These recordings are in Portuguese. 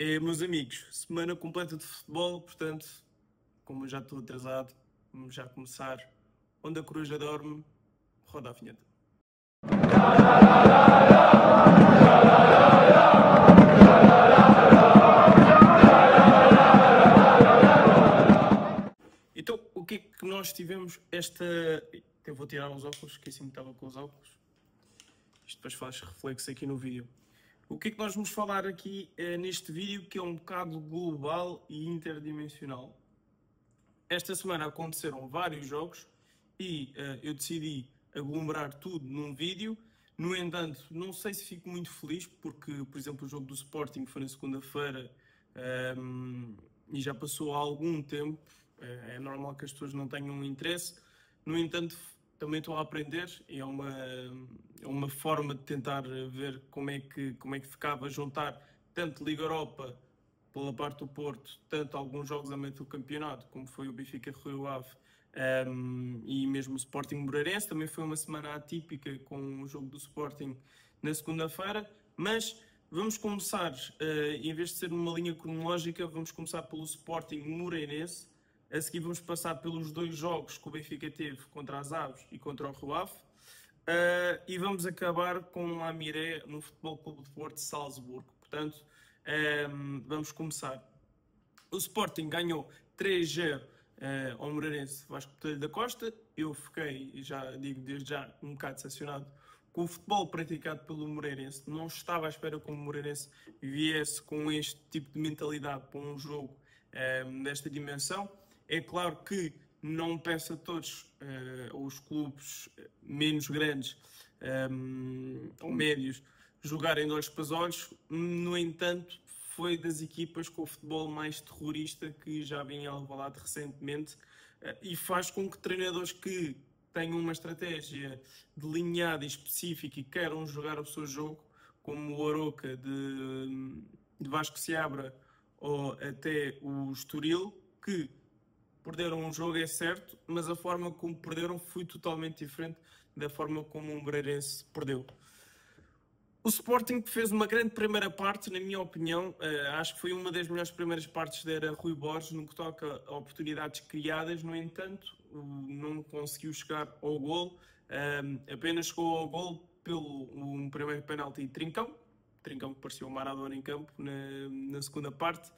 Meus amigos, semana completa de futebol, portanto, como eu já estou atrasado, vamos já começar. Onde a coruja dorme, roda a vinheta. Então, o que é que nós tivemos esta... Eu vou tirar os óculos, esqueci-me que estava com os óculos. Isto depois faz reflexo aqui no vídeo. O que é que nós vamos falar aqui neste vídeo, que é um bocado global e interdimensional. Esta semana aconteceram vários jogos e eu decidi aglomerar tudo num vídeo. No entanto, não sei se fico muito feliz, porque, por exemplo, o jogo do Sporting foi na segunda-feira e já passou há algum tempo. É normal que as pessoas não tenham interesse. No entanto, também estou a aprender e é uma forma de tentar ver como é que ficava juntar tanto Liga Europa pela parte do Porto, tanto alguns jogos a meio do campeonato, como foi o Benfica Rio Ave e mesmo o Sporting Moreirense. Também foi uma semana atípica com o jogo do Sporting na segunda-feira, mas vamos começar, em vez de ser uma linha cronológica, vamos começar pelo Sporting Moreirense. A seguir vamos passar pelos dois jogos que o Benfica teve contra as Aves e contra o Rio Ave. E vamos acabar com a Miré no Futebol Clube de Porto de Salzburgo. Portanto, vamos começar. O Sporting ganhou 3-0 ao Moreirense Vasco Botelho da Costa. Eu fiquei, já digo desde já, um bocado decepcionado com o futebol praticado pelo Moreirense. Não estava à espera que o Moreirense viesse com este tipo de mentalidade para um jogo desta dimensão. É claro que não peço a todos os clubes menos grandes ou médios jogarem de olhos para os olhos. No entanto, foi das equipas com o futebol mais terrorista que já vinha Alvalade recentemente e faz com que treinadores que tenham uma estratégia delineada e específica e queiram jogar o seu jogo, como o Aroca de Vasco Seabra ou até o Estoril, que perderam um jogo, é certo, mas a forma como perderam foi totalmente diferente da forma como o Moreirense perdeu. O Sporting fez uma grande primeira parte, na minha opinião. Acho que foi uma das melhores primeiras partes da era Rui Borges no que toca a oportunidades criadas. No entanto, não conseguiu chegar ao gol. Apenas chegou ao gol pelo um primeiro penalti de Trincão. Trincão que parecia o Maradona em campo na segunda parte.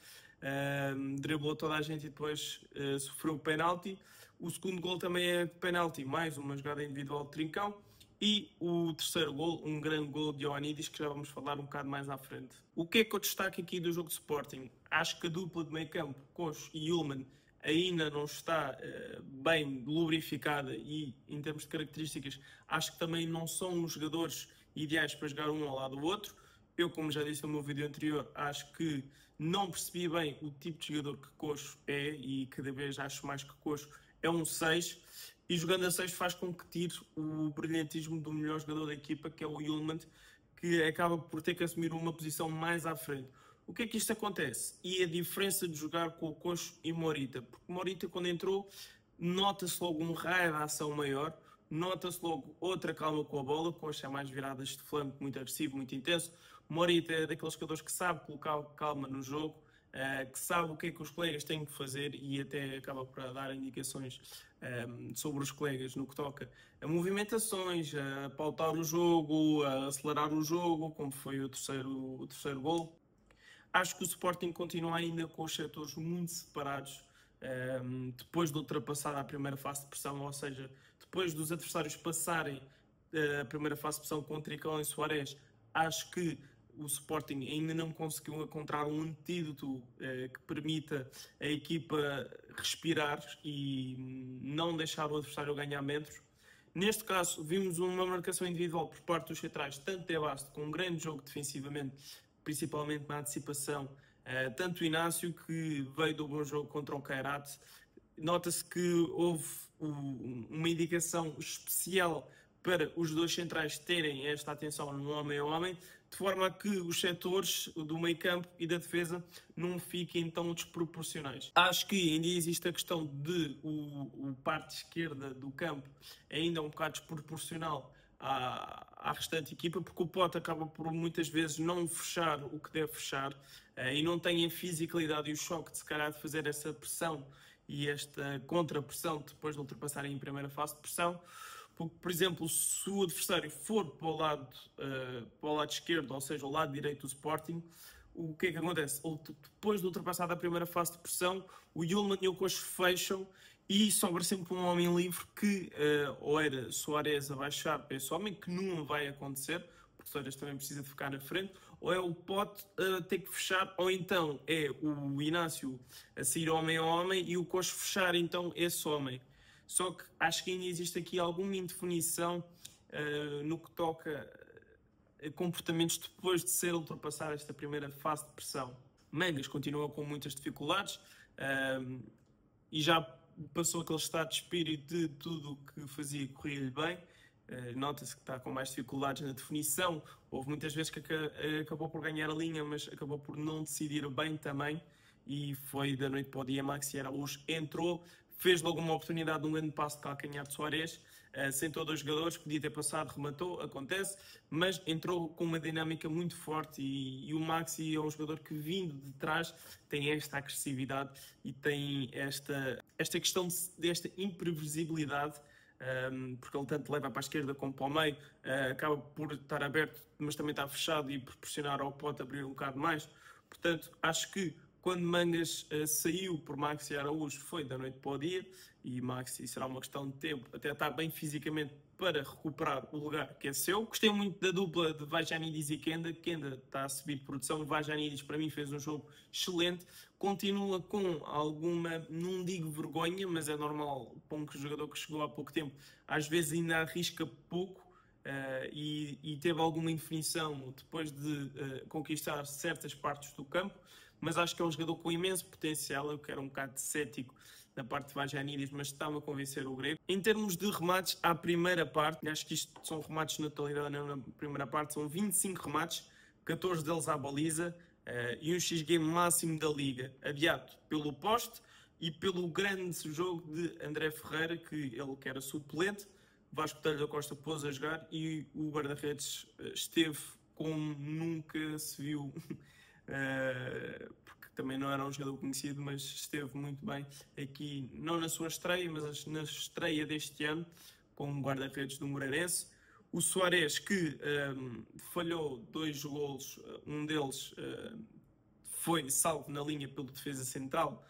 Driblou toda a gente e depois sofreu o penalti. O segundo gol também é de penalti, mais uma jogada individual de Trincão. E o terceiro gol, um grande gol de Ioannidis, que já vamos falar um bocado mais à frente. O que é que eu destaco aqui do jogo de Sporting? Acho que a dupla de meio campo, Coxo e Yulman, ainda não está bem lubrificada e, em termos de características, acho que também não são os jogadores ideais para jogar um ao lado do outro. Eu, como já disse no meu vídeo anterior, acho que não percebi bem o tipo de jogador que Coxo é e cada vez acho mais que Coxo é um 6. E jogando a 6 faz com que tire o brilhantismo do melhor jogador da equipa, que é o Yulman, que acaba por ter que assumir uma posição mais à frente. O que é que isto acontece? E a diferença de jogar com o Coxo e Morita? Porque Morita, quando entrou, nota-se logo um raio de ação maior, nota-se logo outra calma com a bola. Coxo é mais viradas de flanco, muito agressivo, muito intenso. Morita é daqueles jogadores que sabe colocar calma no jogo, que sabe o que é que os colegas têm que fazer e até acaba por dar indicações sobre os colegas no que toca a movimentações, a pautar o jogo, a acelerar o jogo, como foi o terceiro gol. Acho que o Sporting continua ainda com os setores muito separados depois de ultrapassar a primeira fase de pressão, ou seja, depois dos adversários passarem a primeira fase de pressão com Tricão e Soares. Acho que o Sporting ainda não conseguiu encontrar um antídoto que permita a equipa respirar e não deixar o adversário ganhar metros. Neste caso, vimos uma marcação individual por parte dos centrais, tanto de Basto, com um grande jogo defensivamente, principalmente na antecipação, tanto o Inácio, que veio do bom jogo contra o Kairat. Nota-se que houve uma indicação especial para os dois centrais terem esta atenção no homem a homem, de forma a que os setores do meio campo e da defesa não fiquem tão desproporcionais. Acho que ainda existe a questão de a parte esquerda do campo ainda um bocado desproporcional à restante equipa, porque o Pote acaba por muitas vezes não fechar o que deve fechar e não tem a fisicalidade e o choque de se calhar de fazer essa pressão e esta contra-pressão depois de ultrapassarem em primeira fase de pressão. Porque, por exemplo, se o adversário for para o lado esquerdo, ou seja, o lado direito do Sporting, o que é que acontece? Depois de ultrapassar a primeira fase de pressão, o Yulman e o Coxo fecham e sobra sempre um homem livre que ou era Soares a baixar para esse homem, que não vai acontecer, porque Soares também precisa de ficar na frente, ou é o Pote a ter que fechar, ou então é o Inácio a sair homem a homem e o Coxo fechar então esse homem. Só que acho que ainda existe aqui alguma indefinição no que toca a comportamentos depois de ser ultrapassada esta primeira fase de pressão. Mangas continua com muitas dificuldades e já passou aquele estado de espírito de tudo o que fazia correr-lhe bem. Nota-se que está com mais dificuldades na definição. Houve muitas vezes que acabou por ganhar a linha, mas acabou por não decidir bem também. E foi da noite para o dia. Maxi Araújo entrou, fez logo uma oportunidade de um grande passo de calcanhar de Soares, sentou dois jogadores, podia ter passado, rematou, acontece, mas entrou com uma dinâmica muito forte e o Maxi é um jogador que, vindo de trás, tem esta agressividade e tem esta questão desta imprevisibilidade, porque ele tanto leva para a esquerda como para o meio, acaba por estar aberto, mas também está fechado e proporcionar ao Pote abrir um bocado mais. Portanto, acho que quando Mangas saiu por Maxi Araújo foi da noite para o dia e Maxi será uma questão de tempo até estar bem fisicamente para recuperar o lugar que é seu. Gostei muito da dupla de Vajanidis e Kenda. Kenda está a subir de produção. Vajanidis para mim fez um jogo excelente. Continua com alguma, não digo vergonha, mas é normal para um jogador que chegou há pouco tempo. Às vezes ainda arrisca pouco. E teve alguma indefinição depois de conquistar certas partes do campo, mas acho que é um jogador com imenso potencial. Eu quero um bocado de cético na parte de Vajanidis, mas está-me a convencer o grego. Em termos de remates, à primeira parte, acho que isto são remates na totalidade, na primeira parte, são 25 remates, 14 deles à baliza e um X-game máximo da Liga, adiado pelo poste e pelo grande jogo de André Ferreira, que ele que era suplente, Vasco Telho da Costa pôs a jogar e o guarda-redes esteve como nunca se viu, porque também não era um jogador conhecido, mas esteve muito bem aqui, não na sua estreia, mas na estreia deste ano, como guarda-redes do Moreirense. O Soares, que falhou 2 golos, um deles foi salvo na linha pelo defesa central.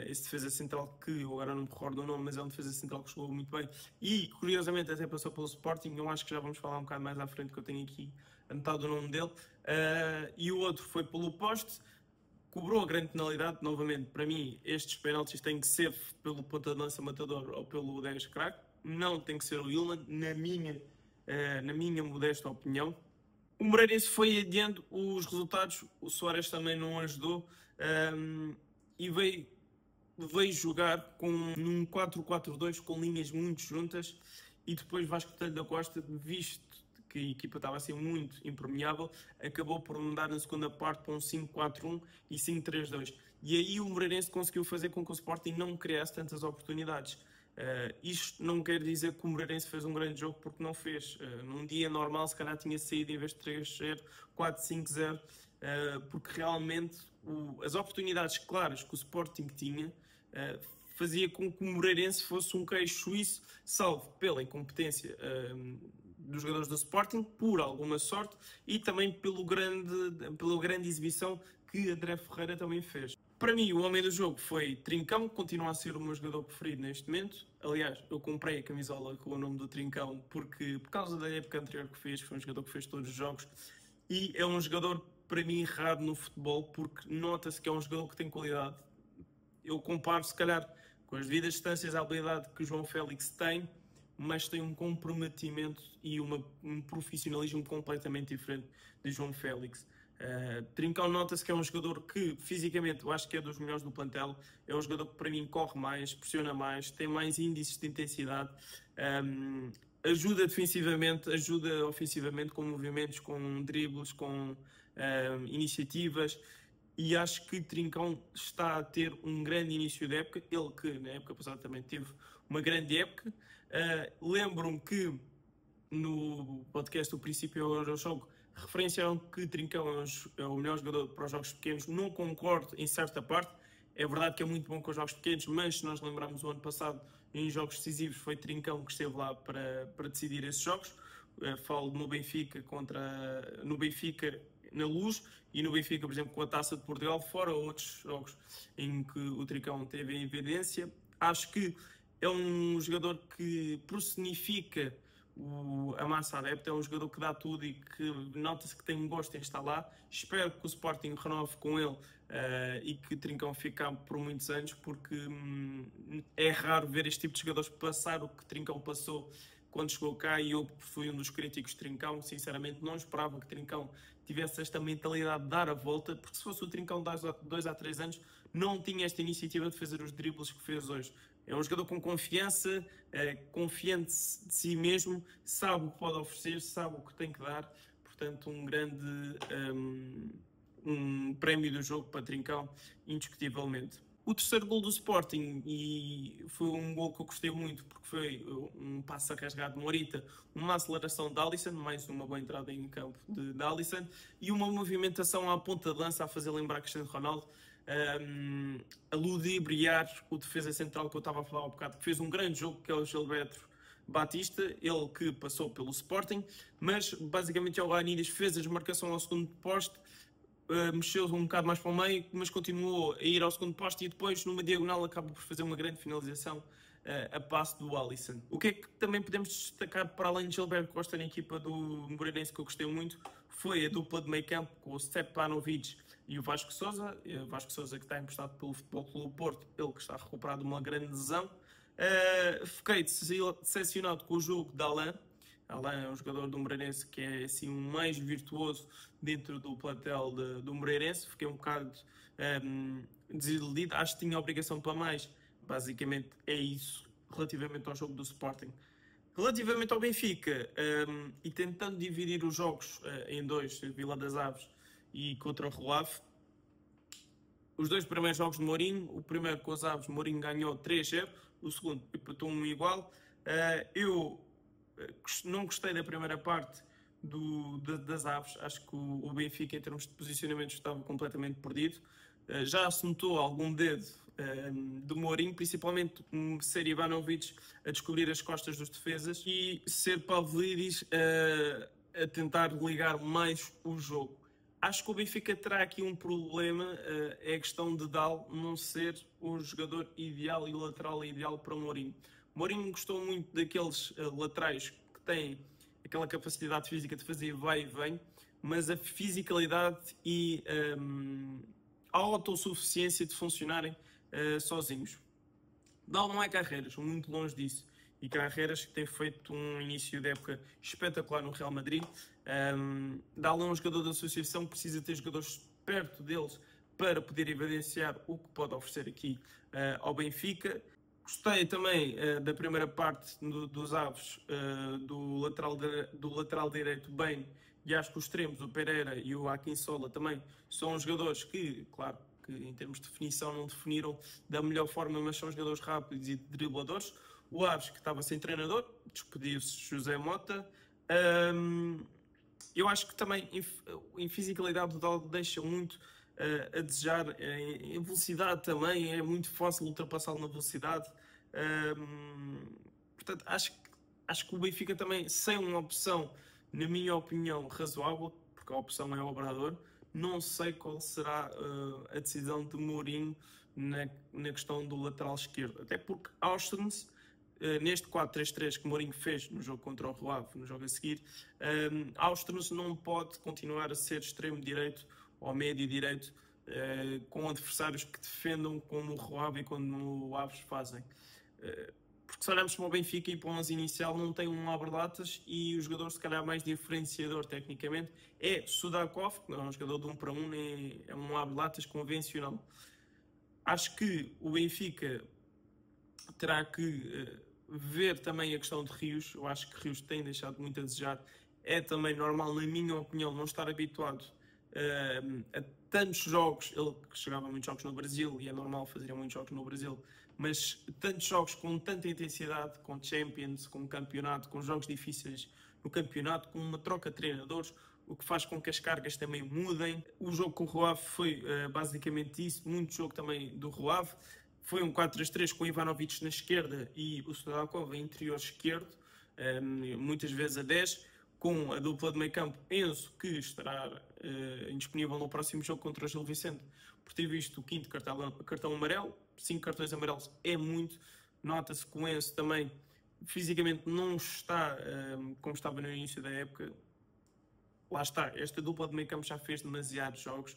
Esse defesa central que eu agora não me recordo o nome, mas é um defesa central que jogou muito bem e curiosamente até passou pelo Sporting. Eu acho que já vamos falar um bocado mais à frente, que eu tenho aqui anotado o nome dele. E o outro foi pelo poste, cobrou a grande penalidade. Novamente, para mim estes penaltis têm que ser pelo ponta de lança matador ou pelo 10 craque, não tem que ser o Yulman, na minha modesta opinião. O Moreirense foi adiando os resultados, o Soares também não ajudou e veio jogar num 4-4-2 com linhas muito juntas e depois Vasco Telho da Costa, visto que a equipa estava assim muito impermeável, acabou por mudar na segunda parte para um 5-4-1 e 5-3-2. E aí o Moreirense conseguiu fazer com que o Sporting não criasse tantas oportunidades. Isto não quer dizer que o Moreirense fez um grande jogo, porque não fez. Num dia normal, se calhar tinha saído em vez de 3-0, 4-5-0, porque realmente as oportunidades claras que o Sporting tinha fazia com que o Moreirense fosse um queijo suíço, salvo pela incompetência dos jogadores do Sporting, por alguma sorte, e também pela grande exibição que André Ferreira também fez. Para mim, o homem do jogo foi Trincão, continua a ser o meu jogador preferido neste momento. Aliás, eu comprei a camisola com o nome do Trincão por causa da época anterior que fez, foi um jogador que fez todos os jogos e é um jogador, para mim, errado no futebol, porque nota-se que é um jogador que tem qualidade. Eu comparo, se calhar, com as devidas distâncias, a habilidade que o João Félix tem, mas tem um comprometimento e um profissionalismo completamente diferente de João Félix. Trincão nota-se que é um jogador que fisicamente eu acho que é dos melhores do plantel, é um jogador que para mim corre mais, pressiona mais, tem mais índices de intensidade, ajuda defensivamente, ajuda ofensivamente com movimentos, com dribles, com iniciativas, e acho que Trincão está a ter um grande início de época, ele que na época passada também teve uma grande época. Lembro-me que no podcast O Princípio ao Jogo referenciaram que Trincão é o melhor jogador para os jogos pequenos. Não concordo em certa parte. É verdade que é muito bom com os jogos pequenos, mas se nós lembrarmos o ano passado, em jogos decisivos, foi Trincão que esteve lá para decidir esses jogos. Falo no Benfica no Benfica na Luz e no Benfica, por exemplo, com a Taça de Portugal, fora outros jogos em que o Trincão teve em evidência. Acho que é um jogador que personifica a massa adepta, é um jogador que dá tudo e que nota-se que tem gosto em estar lá. Espero que o Sporting renove com ele e que Trincão fique cá por muitos anos, porque é raro ver este tipo de jogadores passar o que Trincão passou quando chegou cá, e eu fui um dos críticos de Trincão. Sinceramente não esperava que Trincão tivesse esta mentalidade de dar a volta, porque se fosse o Trincão de 2 a 3 anos não tinha esta iniciativa de fazer os dribles que fez hoje. É um jogador com confiança, confiante de si mesmo, sabe o que pode oferecer, sabe o que tem que dar. Portanto, um grande um prémio do jogo para Trincão, indiscutivelmente. O terceiro gol do Sporting, e foi um gol que eu gostei muito, porque foi um passe rasgado de Morita, uma aceleração de Alisson, mais uma boa entrada em campo de Alisson, e uma movimentação à ponta de lança a fazer lembrar Cristiano Ronaldo, a ludibriar o defesa central que eu estava a falar há um bocado, que fez um grande jogo, que é o Gilberto Batista, ele que passou pelo Sporting, mas basicamente o Raniris fez a desmarcação ao segundo poste, mexeu-se um bocado mais para o meio, mas continuou a ir ao segundo poste e depois, numa diagonal, acaba por fazer uma grande finalização a passe do Alisson. O que é que também podemos destacar, para além de Gilberto Costa na equipa do Moreirense, que eu gostei muito, foi a dupla de meio campo com o Stepanovic e o Vasco Sousa. O Vasco Sousa, que está emprestado pelo Futebol Clube Porto, ele que está recuperado de uma grande lesão. Fiquei decepcionado com o jogo de Alain. Alain é um jogador do Moreirense que é assim o mais virtuoso dentro do plantel do Moreirense. Fiquei um bocado desiludido, acho que tinha obrigação para mais. Basicamente é isso relativamente ao jogo do Sporting. Relativamente ao Benfica, e tentando dividir os jogos em dois, Vila das Aves e contra o Rio Ave, os dois primeiros jogos de Mourinho, o primeiro com os Aves, Mourinho ganhou 3-0, o segundo empatou um igual. Eu não gostei da primeira parte das Aves. Acho que o Benfica, em termos de posicionamento, estava completamente perdido. Já se notou algum dedo do Mourinho, principalmente ser Ivanovic a descobrir as costas dos defesas e ser Pavlidis a tentar ligar mais o jogo. Acho que o Benfica terá aqui um problema, é a questão de Dal não ser o jogador ideal e o lateral ideal para o Mourinho. Mourinho gostou muito daqueles laterais que têm aquela capacidade física de fazer vai e vem, mas a fisicalidade e a autossuficiência de funcionarem sozinhos. Dal não é Carreiras, muito longe disso. E Carreiras, que tem feito um início de época espetacular no Real Madrid. Dal é um jogador da associação que precisa ter jogadores perto deles para poder evidenciar o que pode oferecer aqui ao Benfica. Gostei também da primeira parte dos Aves, do lateral direito bem, e acho que os extremos, o Pereira e o Akinsola, também são jogadores que, claro, que em termos de definição não definiram da melhor forma, mas são jogadores rápidos e dribladores. O Aves, que estava sem treinador, despediu-se José Mota. Eu acho que também em fisicalidade o Dal deixa muito a desejar. Em velocidade também é muito fácil ultrapassá-lo na velocidade. Portanto, acho que o Benfica também, sem uma opção, na minha opinião, razoável, porque a opção é o Obrador, não sei qual será a decisão de Mourinho na questão do lateral esquerdo. Até porque Austin, neste 4-3-3 que Mourinho fez no jogo contra o Rio Ave, no jogo a seguir, Austin não pode continuar a ser extremo direito ou médio direito com adversários que defendam como o Rio Ave e como o Aves fazem. Porque se olharmos para o Benfica e para o 11 inicial, não tem um abre-latas, e o jogador se calhar mais diferenciador tecnicamente é Sudakov, que não é um jogador de 1 para 1, é um abre-latas convencional. Acho que o Benfica terá que ver também a questão de Rios. Eu acho que Rios tem deixado muito a desejar. É também normal, na minha opinião, não estar habituado a tantos jogos. Ele chegava a muitos jogos no Brasil e é normal fazer muitos jogos no Brasil, mas tantos jogos com tanta intensidade, com Champions, com campeonato, com jogos difíceis no campeonato, com uma troca de treinadores, o que faz com que as cargas também mudem. O jogo com o Rio Ave foi basicamente isso, muito jogo também do Rio Ave. Foi um 4-3-3 com o Ivanovic na esquerda e o Sudakov em interior esquerdo, muitas vezes a 10, com a dupla de meio campo Enzo, que estará indisponível no próximo jogo contra o Gil Vicente, por ter visto o quinto cartão amarelo. 5 cartões amarelos é muito. Nota-se que o Enzo também fisicamente não está como estava no início da época. Lá está, esta dupla de meio campo já fez demasiados jogos,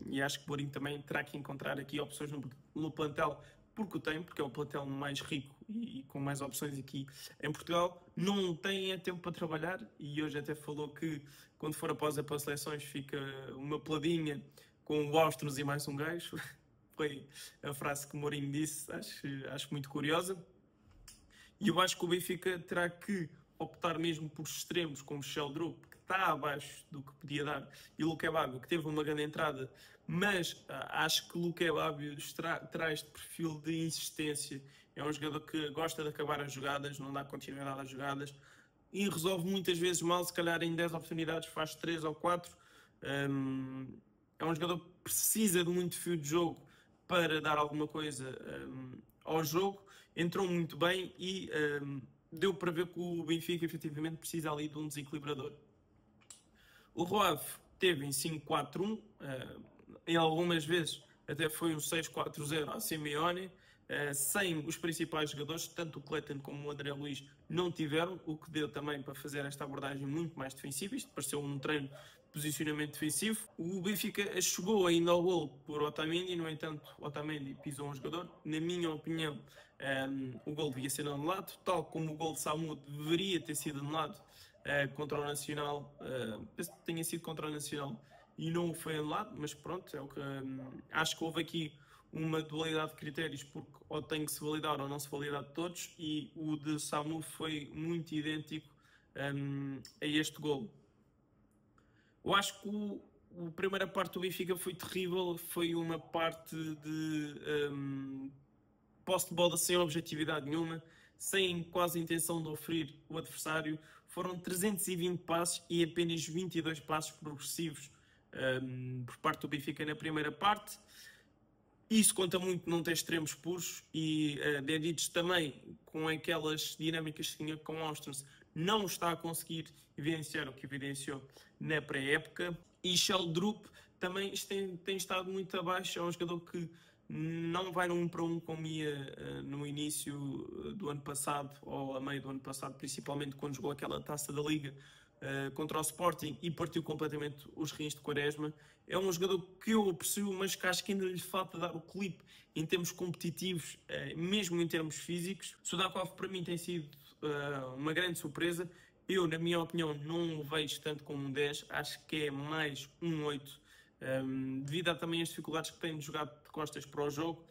e acho que o Mourinho também terá que encontrar aqui opções no plantel, porque é o plantel mais rico e com mais opções aqui em Portugal. Não tem tempo para trabalhar, e hoje até falou que quando for após as seleções fica uma peladinha com o Astros e mais um gajo. Foi a frase que o Mourinho disse, acho muito curiosa. E eu acho que o Benfica terá que optar mesmo por extremos como Sheldrup, que está abaixo do que podia dar, e Luque Bábio, que teve uma grande entrada, mas acho que Luque Bábio terá este perfil de insistência. É um jogador que gosta de acabar as jogadas, não dá continuidade às jogadas, e resolve muitas vezes mal, se calhar em 10 oportunidades faz 3 ou 4. É um jogador que precisa de muito fio de jogo para dar alguma coisa ao jogo. Entrou muito bem e deu para ver que o Benfica efetivamente precisa ali de um desequilibrador. O Rio Ave teve em 5-4-1, em algumas vezes até foi um 6-4-0 a Simeone, sem os principais jogadores, tanto o Cleiton como o André Luiz não tiveram, o que deu também para fazer esta abordagem muito mais defensiva. Isto pareceu um treino de posicionamento defensivo. O Benfica chegou ainda ao golo por Otamendi, no entanto Otamendi pisou um jogador. Na minha opinião, o golo devia ser anulado, tal como o golo de Samu deveria ter sido anulado contra o Nacional. Penso que tenha sido contra o Nacional e não foi anulado, mas pronto, é o que acho que houve aqui uma dualidade de critérios, porque ou tem que se validar ou não se validar de todos, e o de Samu foi muito idêntico a este golo. Eu acho que a primeira parte do Benfica foi terrível, foi uma parte de posse de bola sem objetividade nenhuma, sem quase intenção de oferir o adversário. Foram 320 passes e apenas 22 passes progressivos por parte do Benfica na primeira parte. Isso conta muito não ter extremos puros, e Dedic também, com aquelas dinâmicas que tinha com Austin, não está a conseguir evidenciar o que evidenciou na pré-época. E Sheldrup também tem estado muito abaixo. É um jogador que não vai no 1 para 1 como ia no início do ano passado, ou a meio do ano passado, principalmente quando jogou aquela Taça da Liga contra o Sporting e partiu completamente os rins de Quaresma. É um jogador que eu aprecio, mas que acho que ainda lhe falta dar o clipe em termos competitivos, mesmo em termos físicos. Sudakov para mim tem sido uma grande surpresa. Eu, na minha opinião, não o vejo tanto como um 10, acho que é mais um 8, devido a também as dificuldades que tem de jogar de costas para o jogo.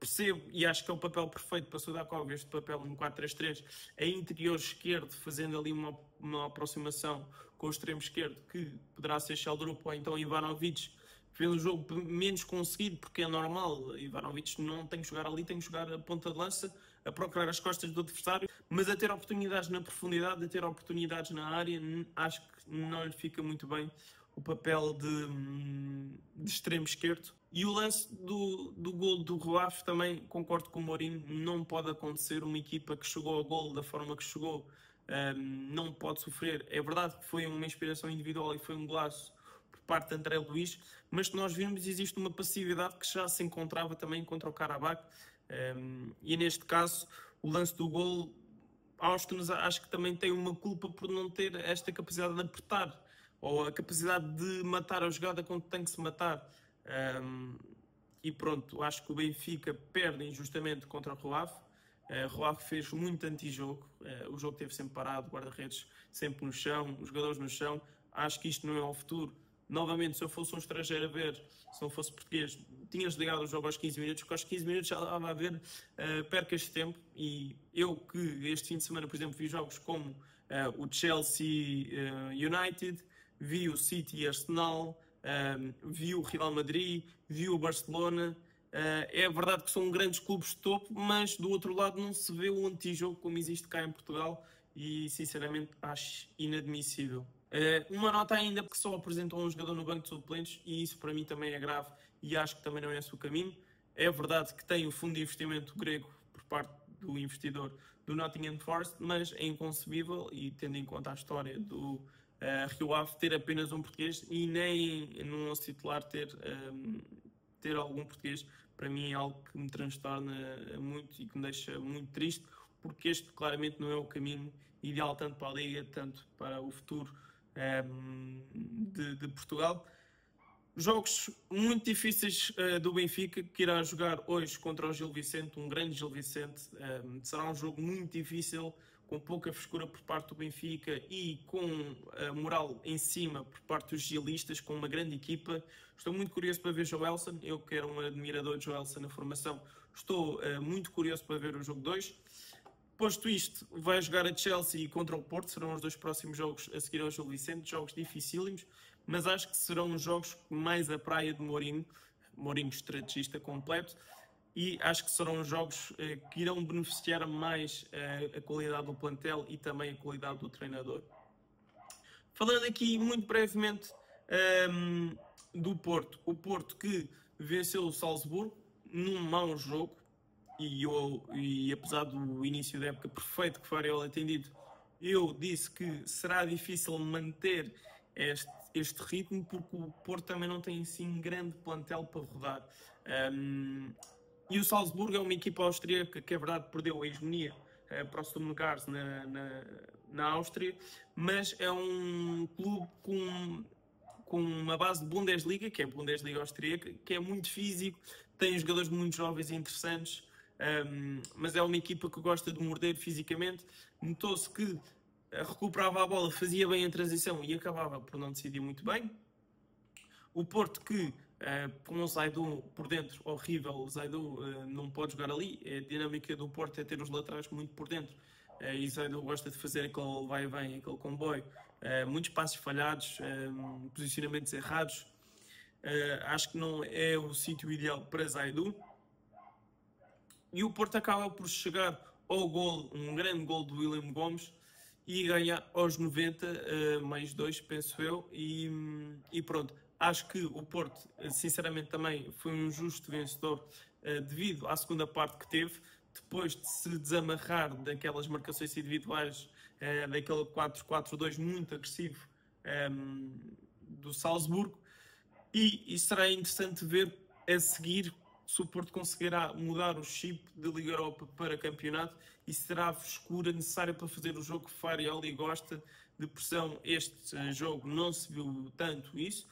Percebo e acho que é o papel perfeito para Sudakov, este papel no 4-3-3, a interior esquerdo, fazendo ali uma aproximação com o extremo esquerdo, que poderá ser Sheldrup ou então Ivanovic. Fez o jogo menos conseguido, porque é normal, Ivanovic não tem que jogar ali, tem que jogar a ponta de lança, a procurar as costas do adversário, mas a ter oportunidades na profundidade, a ter oportunidades na área, acho que não lhe fica muito bem o papel de extremo esquerdo. E o lance do golo do Rio Ave também concordo com o Mourinho, não pode acontecer. Uma equipa que chegou ao golo da forma que chegou não pode sofrer. É verdade que foi uma inspiração individual e foi um golaço por parte de André Luiz, mas que nós vimos existe uma passividade que já se encontrava também contra o Karabakh, e neste caso o lance do golo, Austin acho que também tem uma culpa por não ter esta capacidade de apertar, ou a capacidade de matar a jogada quando tem que se matar. E pronto, acho que o Benfica perde injustamente contra o Rio Ave. O Rio Ave fez muito anti-jogo, o jogo esteve sempre parado, guarda-redes sempre no chão, os jogadores no chão. Acho que isto não é o futuro. Novamente, se eu fosse um estrangeiro a ver, se não fosse português, tinhas ligado o jogo aos 15 minutos, porque aos 15 minutos já estava a haver percas de tempo. E eu que este fim de semana, por exemplo, vi jogos como o Chelsea United, vi o City Arsenal, vi o Real Madrid, vi o Barcelona. É verdade que são grandes clubes de topo, mas do outro lado não se vê o antijogo como existe cá em Portugal, e sinceramente acho inadmissível. Uma nota ainda, porque só apresentou um jogador no banco de suplentes e isso para mim também é grave e acho que também não é esse o caminho. É verdade que tem o fundo de investimento grego por parte do investidor do Nottingham Forest, mas é inconcebível, e tendo em conta a história do Rio Ave, ter apenas um português e nem no 11 titular ter algum português, para mim é algo que me transtorna muito e que me deixa muito triste, porque este claramente não é o caminho ideal tanto para a Liga, tanto para o futuro de Portugal. Jogos muito difíceis do Benfica, que irá jogar hoje contra o Gil Vicente, um grande Gil Vicente. Será um jogo muito difícil, com pouca frescura por parte do Benfica e com a moral em cima por parte dos gilistas, com uma grande equipa. Estou muito curioso para ver Joelson. Eu que era um admirador de Joelson na formação, estou muito curioso para ver o jogo 2. Posto isto, vai jogar a Chelsea contra o Porto, serão os 2 próximos jogos a seguir ao Gil Vicente, jogos dificílimos, mas acho que serão jogos mais a praia de Mourinho, Mourinho estrategista completo, e acho que serão jogos que irão beneficiar mais a qualidade do plantel e também a qualidade do treinador. Falando aqui muito brevemente do Porto, o Porto que venceu o Salzburgo num mau jogo, e apesar do início da época perfeito que Fariola tem dito, eu disse que será difícil manter este ritmo, porque o Porto também não tem assim grande plantel para rodar. E o Salzburgo é uma equipa austríaca que, é verdade, perdeu a hegemonia para o Stuttgart na Áustria, mas é um clube com uma base de Bundesliga, que é a Bundesliga austríaca, que é muito físico, tem jogadores muito jovens e interessantes, mas é uma equipa que gosta de morder fisicamente. Notou-se que recuperava a bola, fazia bem a transição e acabava por não decidir muito bem. O Porto que, com o Zaidu por dentro, horrível, o Zaidu não pode jogar ali. A dinâmica do Porto é ter os laterais muito por dentro. E o Zaidu gosta de fazer aquele vai e vem, aquele comboio. Muitos passos falhados, posicionamentos errados. Acho que não é o sítio ideal para Zaidu. E o Porto acaba por chegar ao gol, um grande gol do William Gomes, e ganhar aos 90, mais 2, penso eu, e pronto. Acho que o Porto, sinceramente, também foi um justo vencedor devido à segunda parte que teve, depois de se desamarrar daquelas marcações individuais, daquele 4-4-2 muito agressivo do Salzburgo, e será interessante ver a seguir se o Porto conseguirá mudar o chip de Liga Europa para campeonato e será a frescura necessária para fazer o jogo que Farioli gosta de pressão. Este jogo não se viu tanto isso,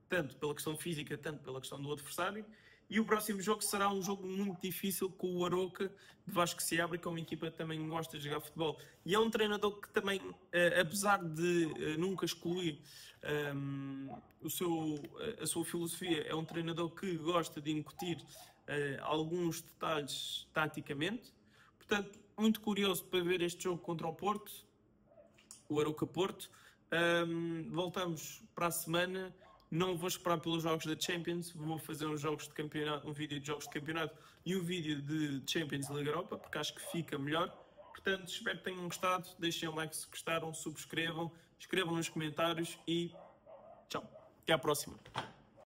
tanto pela questão física, tanto pela questão do adversário. E o próximo jogo será um jogo muito difícil com o Aroca de Vasco Seabra, que é uma equipa que também gosta de jogar futebol. E é um treinador que também, apesar de nunca excluir a sua filosofia, é um treinador que gosta de incutir alguns detalhes taticamente. Portanto, muito curioso para ver este jogo contra o Porto, o Aroca Porto. Voltamos para a semana. Não vou esperar pelos jogos da Champions, vou fazer uns jogos de campeonato, um vídeo de jogos de campeonato e um vídeo de Champions Liga Europa, porque acho que fica melhor. Portanto, espero que tenham gostado, deixem um like se gostaram, subscrevam, escrevam nos comentários e tchau. Até à próxima.